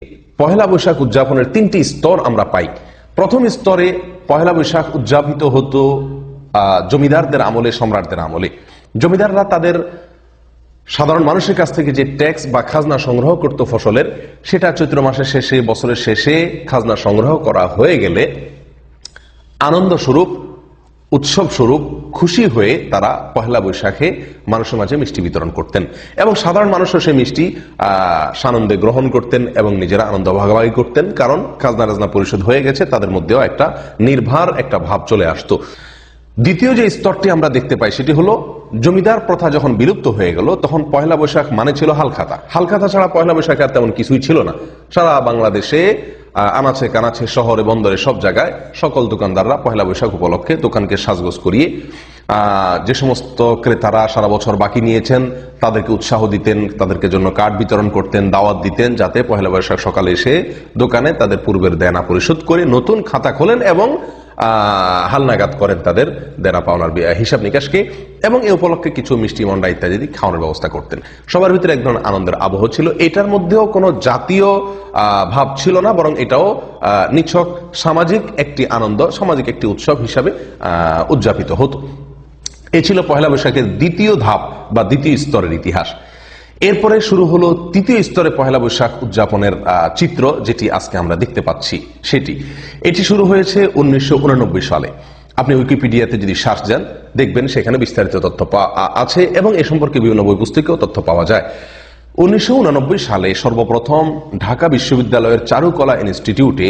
পহেলা বৈশাখ উদযাপনের তিনটি স্তর আমরা পাই। প্রথম স্তরে পহেলা বৈশাখ উদযাপিত হতো জমিদারদের আমলে, সম্রাটদের আমলে। জমিদাররা তাদের সাধারণ মানুষের কাছ থেকে যে ট্যাক্স বা খাজনা সংগ্রহ করত ফসলের, সেটা চৈত্র মাসের শেষে, বছরের শেষে খাজনা সংগ্রহ করা হয়ে গেলে আনন্দ স্বরূপ, উৎসব স্বরূপ খুশি হয়ে তারা পহেলা বৈশাখে মানুষের মাঝে মিষ্টি বিতরণ করতেন এবং সাধারণ মানুষও সেই মিষ্টি সানন্দে গ্রহণ করতেন এবং নিজেরা আনন্দ ভাগাভাগি করতেন, কারণ খাজনা রাজনা পরিশোধ হয়ে গেছে, তাদের মধ্যেও একটা নির্ভার একটা ভাব চলে আসতো। দ্বিতীয় যে স্তরটি আমরা দেখতে পাই সেটি হলো জমিদার প্রথা যখন বিলুপ্ত হয়ে গেল, তখন পহেলা বৈশাখ মানে ছিল হালখাতা। হালখাতা ছাড়া পহেলা বৈশাখ আর তেমন কিছুই ছিল না। সারা বাংলাদেশে আনাচে কানাচে, শহরে বন্দরে সব জায়গায় সকল দোকানদাররা পহেলা বৈশাখ উপলক্ষে দোকানকে সাজগোজ করিয়ে যে সমস্ত ক্রেতারা সারা বছর বাকি নিয়েছেন তাদেরকে উৎসাহ দিতেন, তাদেরকে জন্য কার্ড বিতরণ করতেন, দাওয়াত দিতেন, যাতে পহেলা বৈশাখ সকালে এসে দোকানে তাদের পূর্বের দেনা পরিশোধ করে নতুন খাতা খোলেন এবং হালনাগাদ করেন তাদের দেনা পাওনার হিসাব নিকাশকে, এবং এই উপলক্ষে কিছু মিষ্টি মন্ডা ইত্যাদি খাওয়ানোর ব্যবস্থা করতেন। সবার ভিতরে এক ধরনের আনন্দের আবহ ছিল। এটার মধ্যেও কোনো জাতীয় ভাব ছিল না, বরং এটাও নিছক সামাজিক একটি আনন্দ, সামাজিক একটি উৎসব হিসাবে উদযাপিত হতো। এই ছিল পহেলা বৈশাখের দ্বিতীয় ধাপ বা দ্বিতীয় স্তরের ইতিহাস। এরপরে শুরু হলো তৃতীয় স্তরে পহেলা বৈশাখ উদযাপনের চিত্র, যেটি আজকে আমরা দেখতে পাচ্ছি। এটি শুরু হয়েছে 1989 সালে। আপনি উইকিপিডিয়াতে যদি সার্চ দেন দেখবেন সেখানে বিস্তারিত তথ্য আছে এবং এ সম্পর্কে বিভিন্ন বই পুস্তকেও তথ্য পাওয়া যায়। 1989 সালে সর্বপ্রথম ঢাকা বিশ্ববিদ্যালয়ের চারুকলা ইনস্টিটিউটে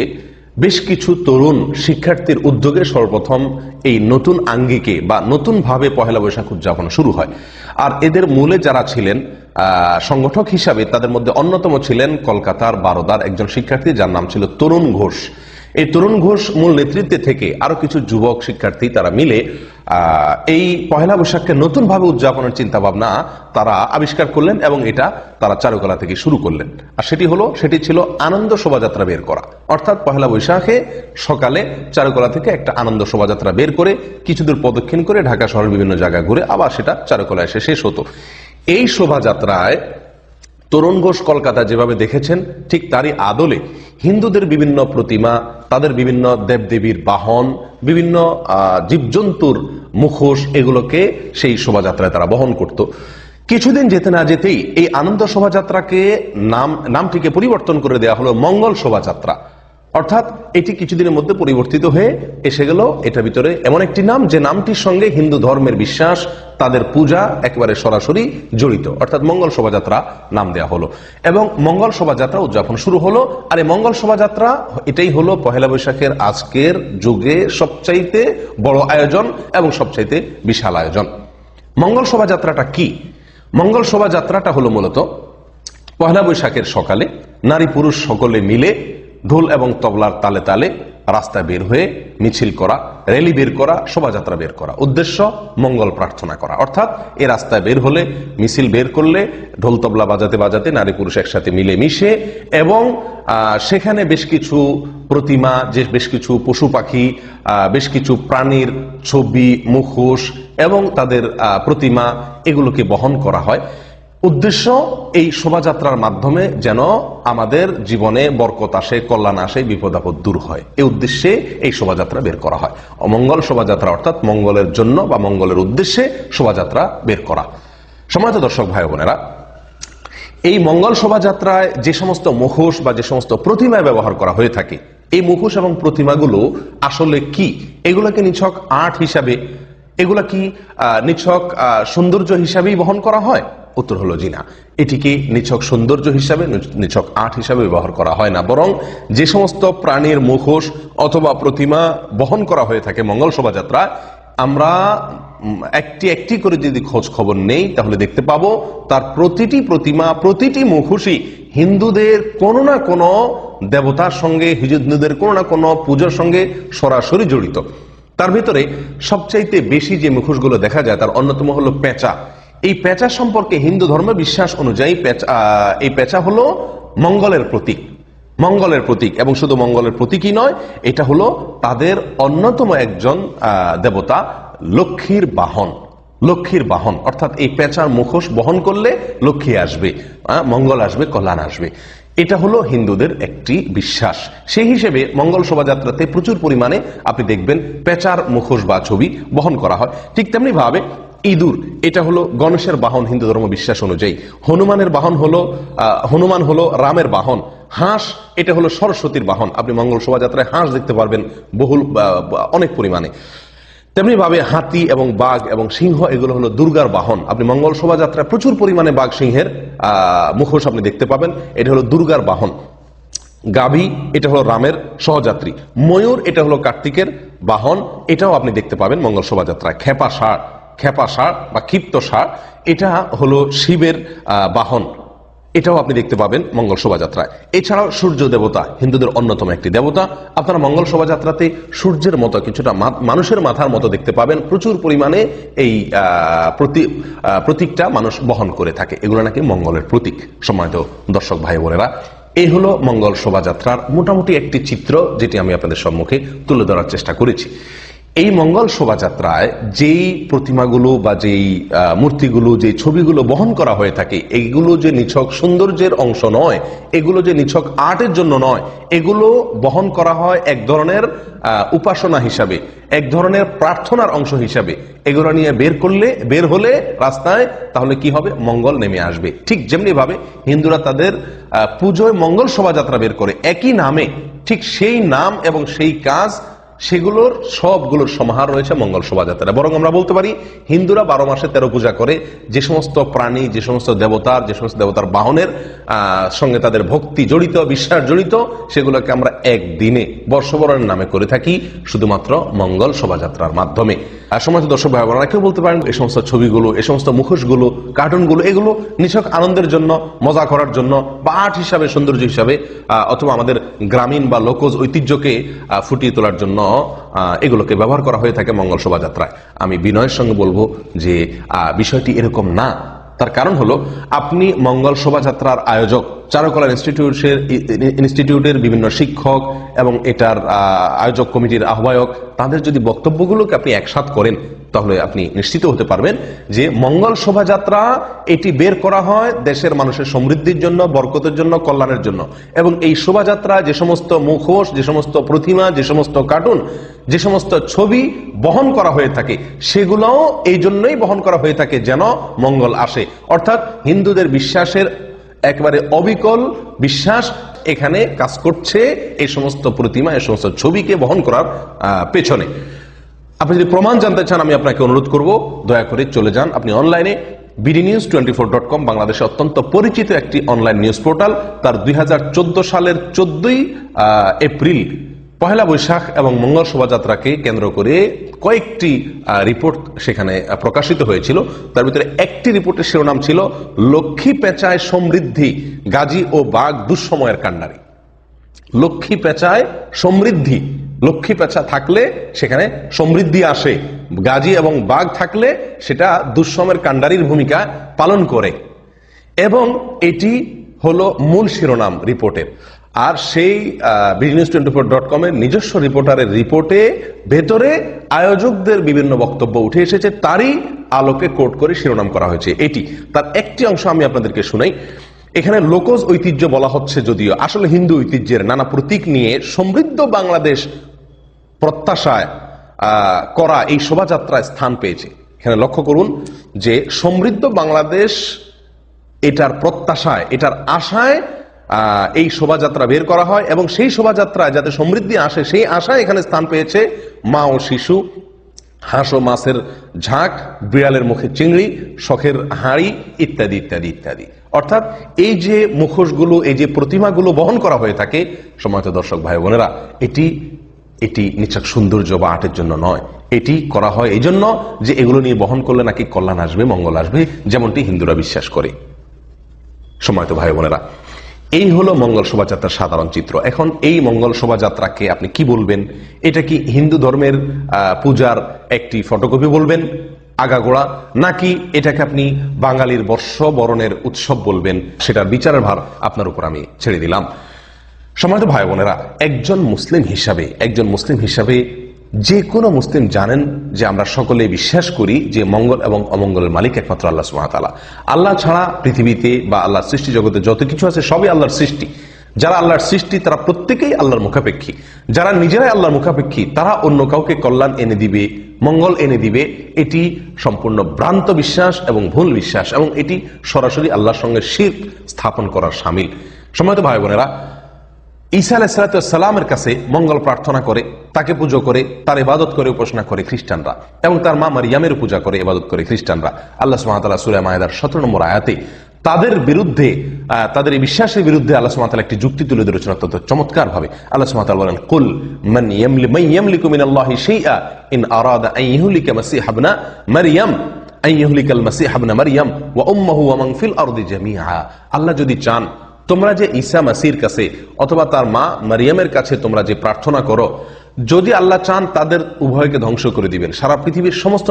বেশ কিছু তরুণ শিক্ষার্থীর উদ্যোগে সর্বপ্রথম এই নতুন আঙ্গিকে বা নতুন ভাবে পহেলা বৈশাখ উদযাপন শুরু হয়। আর এদের মূলে যারা ছিলেন সংগঠক হিসাবে, তাদের মধ্যে অন্যতম ছিলেন কলকাতার বারোদার একজন শিক্ষার্থী, যার নাম ছিল তরুণ ঘোষ। এই তরুণ ঘোষ মূল নেতৃত্বে থেকে আরো কিছু যুবক শিক্ষার্থী তারা মিলে এই পহেলা বৈশাখকে নতুন ভাবে উদযাপনের চিন্তা ভাবনা তারা আবিষ্কার করলেন এবং এটা তারা চারুকলা থেকে শুরু করলেন। আর সেটি ছিল আনন্দ শোভাযাত্রা বের করা। অর্থাৎ পহেলা বৈশাখে সকালে চারুকলা থেকে একটা আনন্দ শোভাযাত্রা বের করে কিছু দূর প্রদক্ষিণ করে ঢাকা শহরের বিভিন্ন জায়গা ঘুরে আবার সেটা চারুকলা এসে শেষ হতো। এই শোভাযাত্রায় তরুণ ঘোষ কলকাতা যেভাবে দেখেছেন, ঠিক তারই আদলে হিন্দুদের বিভিন্ন প্রতিমা, তাদের বিভিন্ন দেবদেবীর বাহন, বিভিন্ন জীবজন্তুর মুখোশ, এগুলোকে সেই শোভাযাত্রায় তারা বহন করত। কিছুদিন যেতে না যেতেই এই আনন্দ শোভাযাত্রাকে নামটিকে পরিবর্তন করে দেওয়া হলো মঙ্গল শোভাযাত্রা। অর্থাৎ এটি কিছুদিনের মধ্যে পরিবর্তিত হয়ে এসে গেল এটার ভিতরে এমন একটি নাম যে নামটির সঙ্গে হিন্দু ধর্মের বিশ্বাস, তাদের পূজা একেবারে সরাসরি জড়িত, অর্থাৎ মঙ্গল শোভাযাত্রা নাম দেওয়া হলো এবং মঙ্গল শোভাযাত্রা উদযাপন শুরু হলো। আর এই মঙ্গল শোভাযাত্রা এটাই হলো পহেলা বৈশাখের আজকের যুগে সবচাইতে বড় আয়োজন এবং সবচাইতে বিশাল আয়োজন। মঙ্গল শোভাযাত্রাটা কি? মঙ্গল শোভাযাত্রাটা হলো মূলত পহেলা বৈশাখের সকালে নারী পুরুষ সকলে মিলে ঢোল এবং তবলার তালে তালে রাস্তায় বের হয়ে মিছিল করা, র্যালি বের করা, শোভাযাত্রা বের করা, উদ্দেশ্য মঙ্গল প্রার্থনা করা। অর্থাৎ এই রাস্তায় বের হলে, মিছিল বের করলে ঢোল তবলা বাজাতে বাজাতে নারী পুরুষ একসাথে মিলে মিশে এবং সেখানে বেশ কিছু প্রতিমা, বেশ কিছু পশু পাখি, বেশ কিছু প্রাণীর ছবি, মুখোশ এবং তাদের প্রতিমা, এগুলোকে বহন করা হয়। উদ্দেশ্য এই শোভাযাত্রার মাধ্যমে যেন আমাদের জীবনে বরকত আসে, কল্যাণ আসে, বিপদ আপদ দূর হয়, এই উদ্দেশ্যে এই শোভাযাত্রা বের করা হয়। অমঙ্গল শোভাযাত্রা অর্থাৎ মঙ্গলের জন্য বা মঙ্গলের উদ্দেশ্যে শোভাযাত্রা বের করা। সম্মানিত দর্শক ভাই বোনেরা, এই মঙ্গল শোভাযাত্রায় যে সমস্ত মুখোশ বা যে সমস্ত প্রতিমা ব্যবহার করা হয়ে থাকে, এই মুখোশ এবং প্রতিমাগুলো আসলে কি? এগুলোকে নিছক আর্ট হিসাবে, এগুলা কি নিছক সৌন্দর্য হিসাবেই বহন করা হয়? উত্তর হলো জি না, এটিকে নিছক সৌন্দর্য হিসাবে, নিছক আর্ট হিসাবে ব্যবহার করা হয় না, বরং যে সমস্ত প্রাণীর মুখোশ অথবা প্রতিমা বহন করা হয়ে থাকে মঙ্গল শোভাযাত্রা, আমরা একটি একটি করে যদি খোঁজ খবর নেই তাহলে দেখতে পাবো তার প্রতিটি প্রতিমা, প্রতিটি মুখোশই হিন্দুদের কোনো না কোনো দেবতার সঙ্গে, হিন্দুদের কোনো না কোনো পুজোর সঙ্গে সরাসরি জড়িত। তার ভিতরে সবচাইতে বেশি যে মুখোশগুলো দেখা যায় তার অন্যতম হলো পেঁচা। এই পেঁচা সম্পর্কে হিন্দু ধর্ম বিশ্বাস অনুযায়ী এই পেঁচা হলো মঙ্গলের প্রতীক, মঙ্গলের প্রতীক, এবং শুধু মঙ্গলের প্রতীকই নয়, এটা হলো তাদের অন্যতম একজন দেবতা লক্ষ্মীর বাহন। লক্ষ্মীর বাহন অর্থাৎ এই পেঁচার মুখোশ বহন করলে লক্ষ্মী আসবে, মঙ্গল আসবে, কল্যাণ আসবে। এটা হলো হিন্দুদের একটি বিশ্বাস। সেই হিসেবে মঙ্গল শোভাযাত্রাতে প্রচুর পরিমাণে আপনি দেখবেন পেঁচার মুখোশ বা ছবি বহন করা হয়। ঠিক তেমনি ভাবে ইঁদুর, এটা হলো গণেশের বাহন হিন্দু ধর্ম বিশ্বাস অনুযায়ী। হনুমান হলো রামের বাহন। হাঁস, এটা হলো সরস্বতীর বাহন। আপনি মঙ্গল শোভাযাত্রায় হাঁস দেখতে পারবেন অনেক পরিমাণে। তেমনি ভাবে হাতি এবং বাঘ এবং সিংহ, এগুলো হলো দুর্গার বাহন। আপনি মঙ্গল শোভাযাত্রায় প্রচুর পরিমাণে বাঘ সিংহের মুখোশ আপনি দেখতে পাবেন, এটা হলো দুর্গার বাহন। গাভী, এটা হলো রামের সহযাত্রী। ময়ূর, এটা হলো কার্তিকের বাহন, এটাও আপনি দেখতে পাবেন মঙ্গল শোভাযাত্রায়। খেপা ষাঁড় বা ক্ষিপ্ত ষাঁড়, এটা হলো শিবের বাহন, এটাও আপনি দেখতে পাবেন মঙ্গল শোভাযাত্রায়। এছাড়াও সূর্য দেবতা হিন্দুদের অন্যতম একটি দেবতা। আপনারা মঙ্গল শোভাযাত্রাতে সূর্যের মতো কিছুটা মানুষের মাথার মতো দেখতে পাবেন। প্রচুর পরিমাণে এই প্রতীকটা মানুষ বহন করে থাকে। এগুলো নাকি মঙ্গলের প্রতীক। সম্মানিত দর্শক ভাই বোনেরা, এই হলো মঙ্গল শোভাযাত্রার মোটামুটি একটি চিত্র, যেটি আমি আপনাদের সম্মুখে তুলে ধরার চেষ্টা করেছি। এই মঙ্গল শোভাযাত্রায় যেই প্রতিমাগুলো বা যেই মূর্তিগুলো, যে ছবিগুলো বহন করা হয়ে থাকে, এগুলো যে নিছক সৌন্দর্যের অংশ নয়, এগুলো যে নিছক আর্টের জন্য নয়, এগুলো বহন করা হয় এক ধরনের উপাসনা হিসাবে, এক ধরনের প্রার্থনার অংশ হিসাবে। এগুলো নিয়ে বের হলে রাস্তায়, তাহলে কি হবে? মঙ্গল নেমে আসবে। ঠিক যেমনি ভাবে হিন্দুরা তাদের পুজোয় মঙ্গল শোভাযাত্রা বের করে একই নামে, ঠিক সেই নাম এবং সেই কাজ, সেগুলোর সবগুলোর সমাহার রয়েছে মঙ্গল শোভাযাত্রা। বরং আমরা বলতে পারি হিন্দুরা 12 মাসে 13 পূজা করে। যে সমস্ত প্রাণী, যে সমস্ত দেবতার বাহনের সঙ্গে তাদের ভক্তি জড়িত, বিশ্বাস জড়িত, সেগুলোকে আমরা একদিনে বর্ষবরণের নামে করে থাকি, শুধুমাত্র মঙ্গল শোভাযাত্রার মাধ্যমে। আর সমাজ দর্শক ভাই বোনেরা, কেউ বলতে পারেন এই সমস্ত ছবিগুলো, এই সমস্ত মুখোশগুলো, কার্টুনগুলো, এগুলো নিছক আনন্দের জন্য, মজা করার জন্য, বা আর্ট হিসাবে, সৌন্দর্য হিসাবে, অথবা আমাদের গ্রামীণ বা লোকজ ঐতিহ্যকে ফুটিয়ে তোলার জন্য এগুলোকে ব্যবহার করা হয়ে থাকে মঙ্গল শোভাযাত্রায়। আমি বিনয়ের সঙ্গে বলবো যে বিষয়টি এরকম না। তার কারণ হলো, আপনি মঙ্গল শোভাযাত্রার আয়োজক, চারুকলা ইনস্টিটিউটের বিভিন্ন শিক্ষক এবং এটার আয়োজক কমিটির আহ্বায়ক, তাদের যদি বক্তব্যগুলোকে আপনি একসাথ করেন, তাহলে আপনি নিশ্চিত হতে পারবেন যে মঙ্গল শোভাযাত্রা এটি বের করা হয় দেশের মানুষের সমৃদ্ধির জন্য, বরকতের জন্য, কল্যাণের জন্য। এবং এই শোভাযাত্রা যে সমস্ত মুখোশ, যে সমস্ত প্রতিমা, যে সমস্ত কার্টুন, যে সমস্ত ছবি বহন করা হয়ে থাকে, সেগুলোও এই জন্যই বহন করা হয়ে থাকে যেন মঙ্গল আসে। অর্থাৎ হিন্দুদের বিশ্বাসের একেবারে অবিকল বিশ্বাস এখানে কাজ করছে এই সমস্ত প্রতিমা, এই সমস্ত ছবিকে বহন করার পেছনে। আপনি যদি প্রমাণ জানতে চান, আমি আপনাকে অনুরোধ করব, দয়া করে চলে যান আপনি অনলাইনে bdnews24.com, বাংলাদেশে অত্যন্ত পরিচিত একটি অনলাইন নিউজ পোর্টাল। তার 2014 সালের 14ই এপ্রিল পহেলা বৈশাখ এবং মঙ্গল শোভাযাত্রাকে কেন্দ্র করে কয়েকটি রিপোর্ট সেখানে প্রকাশিত হয়েছিল। তার ভিতরে একটি রিপোর্টের শিরোনাম ছিল লক্ষ্মী পেঁচায় সমৃদ্ধি, গাজী ও বাঘ দুঃসময়ের কান্ডারি। লক্ষ্মী পেঁচায় সমৃদ্ধি, লক্ষ্মী পেঁচা থাকলে সেখানে সমৃদ্ধি আসে, গাজী এবং বাঘ থাকলে সেটা দুঃসময়ের কান্ডারির ভূমিকা পালন করে। এবং এটি হলো মূল শিরোনাম রিপোর্টের। আর সেই bdnews24.com এর নিজস্ব রিপোর্টারের রিপোর্টে ভেতরে আয়োজকদের বিভিন্ন বক্তব্য উঠে এসেছে, তারই আলোকে কোট করে শিরোনাম করা হয়েছে এটি। তার একটি অংশ আমি আপনাদেরকে শুনাই। এখানে লোকজ ঐতিহ্য বলা হচ্ছে, যদিও আসলে হিন্দু ঐতিহ্যের নানা প্রতীক নিয়ে সমৃদ্ধ বাংলাদেশ প্রত্যাশায় করা এই শোভাযাত্রায় স্থান পেয়েছে। এখানে লক্ষ্য করুন যে সমৃদ্ধ বাংলাদেশ এটার প্রত্যাশায়, এটার আশায় এই শোভাযাত্রা বের করা হয়, এবং সেই শোভাযাত্রায় যাতে সমৃদ্ধি আসে সেই আশায় এখানে স্থান পেয়েছে মা ও শিশু, হাঁস ও মাছের ঝাঁক, বিড়ালের মুখে চিংড়ি, শখের হাঁড়ি, ইত্যাদি ইত্যাদি ইত্যাদি। অর্থাৎ এই যে মুখোশগুলো, এই যে প্রতিমাগুলো বহন করা হয়ে থাকে, সম্মানিত দর্শক ভাই বোনেরা, এটি নিছক সৌন্দর্য বা আর্টের জন্য নয়। এটি করা হয় এই জন্য যে এগুলো নিয়ে বহন করলে নাকি কল্যাণ আসবে, মঙ্গল আসবে, যেমনটি হিন্দুরা বিশ্বাস করে। সম্মানিত ভাই বোনেরা, এই হলো মঙ্গল শোভাযাত্রার সাধারণ চিত্র। এখন এই মঙ্গল শোভাযাত্রাকে আপনি কি বলবেন? এটা কি হিন্দু ধর্মের পূজার একটি ফটোকপি বলবেন আগাগোড়া, নাকি এটাকে আপনি বাঙালির বর্ষবরণের উৎসব বলবেন? সেটার বিচারের ভার আপনার উপর আমি ছেড়ে দিলাম। সম্মানিত ভাই বোনেরা, একজন মুসলিম হিসাবে যে কোনো মুসলিম জানেন যে আমরা সকলে বিশ্বাস করি যে মঙ্গল এবং অমঙ্গলের মালিক একমাত্র আল্লাহ সুবহানাহু ওয়া তাআলা। আল্লাহ ছাড়া পৃথিবীতে বা আল্লাহর সৃষ্টি জগতে যত কিছু আছে সবই আল্লাহর সৃষ্টি। যারা আল্লাহর সৃষ্টি তারা প্রত্যেকেই আল্লাহর মুখাপেক্ষী। যারা নিজেরাই আল্লাহর মুখাপেক্ষী তারা অন্য কাউকে কল্যাণ এনে দিবে, মঙ্গল এনে দিবে, এটি সম্পূর্ণ ভ্রান্ত বিশ্বাস এবং ভুল বিশ্বাস, এবং এটি সরাসরি আল্লাহর সঙ্গে শিরক স্থাপন করার শামিল। সম্মানিত ভাই বোনেরা, ঈসা আলাইহিস সালামের কাছে মঙ্গল প্রার্থনা করে, তাকে পুজো করে, তার ইবাদত করে, উপাসনা করে খ্রিস্টানরা, এবং তার মা মারিয়ামের পূজা করে, ইবাদত করে খ্রিস্টানরা। আল্লাহ সুবহানাহু ওয়া তাআলা সূরা মায়েদার 17 নম্বর আয়াতে তাদের বিরুদ্ধে, তাদের এই বিশ্বাসের বিরুদ্ধে আল্লাহ সুবহানাহু ওয়া তাআলা একটি যুক্তি তুলে ধরেছেন অত্যন্ত চমৎকার ভাবে। আল্লাহ সুবহানাহু ওয়া তাআলা বলেন, কুল মান ইয়ামলিকু মিনাল্লাহি শাইআ ইন আরাদা আন ইহলিকা মাসিহ ইবনা মারইয়াম আন ইহলিকাল মাসিহ ইবনা মারইয়াম ওয়া উম্মুহু ওয়া মান ফিল আরদি জামিআ। আল্লাহ যদি চান, তোমরা যে ঈসা মাসির কাছে অথবা তার মা মারিয়ামের কাছে তোমরা যে প্রার্থনা করো, যদি আল্লাহ চান তাদের উভয়কে ধ্বংস করে দিবেন, সারা পৃথিবীর সমস্ত